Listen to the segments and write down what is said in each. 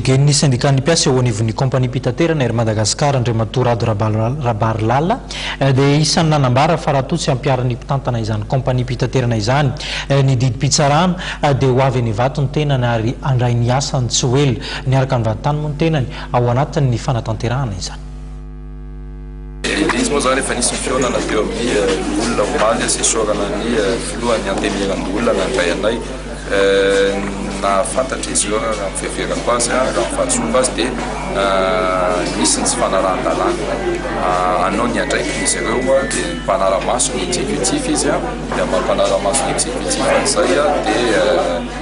Délégué syndicat ni piasa eo anivon'ny compagnie pitaterana ery Madagasikara André Matorado Rabarilala dia isan'ny nanambara fa raha toa tsy ampiarany mpitantana izany compagnie pitaterana izany ny didy pitsarana dia ho avy any vato ny tenany ary andray ny asany tsy ho ela niaraka ny vatany moa ny tenany ao anatin'ny fanatanterahana izany. Izy moa zany efa nisy fionana teo amin'ny olona omaly asesorana ny filohan'ny antemirandolona nandray anay na fantatry izy io raha mifeverako azy raha mifahatsova azy dia nisy ny tsy fanarahan-dalàna anao ny andraikin'izy ireo dia mpanara-maso ny exécutif izy dia mampanara-maso ny exécutif an'izay dia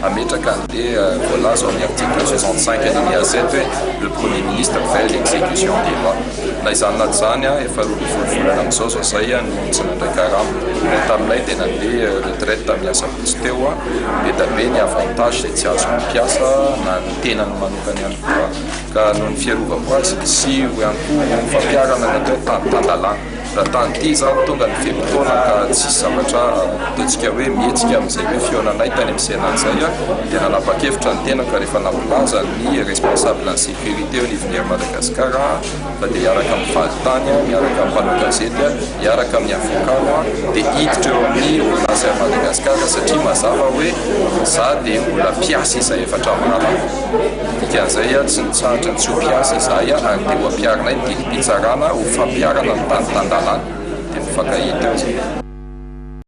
ametraka an'le voalaza amin'ny article 65 alinéa 7 hoe le premier ministre fait l'exécution des lois na izany naty zany efa volana amin'izao zao zay no tsy nandray karamo taminay dia nandeha retraite tamin'ny asa-potsy teo dia dabe ny avantage zay tsy azo mampiasa na ny tenany manokany ihany koa ka noho ny fiarovako azy sy ihany koa fampiarana ny atao tan-dalàna raha tany ty zany tonga ny fepotona ka tsisy zavatra ataontsika hoe mihetsika amin'izay hoe fionanay tany amin'ny senan'izay dia nanapa-kevitra ny tena ka rehefa nampilaza ny responsable ny sécurité au niveau de Madagascar fa dia hiaraka amin'ny falitany miaraka amin'ny mpanao gazety miaraka amin'ny avocat dia hiditra eo amin'ny orinasa ya Madagascar satria mazava hoe za dia mbola mpiasa izay efatra mara dikan'izay tsy nitsahatra tsy ho mpiasa izahay ary dia ho ampiarinay ny didy pitsarana ho fampiarana ny tany tan-dalàna dia mifankahita eo.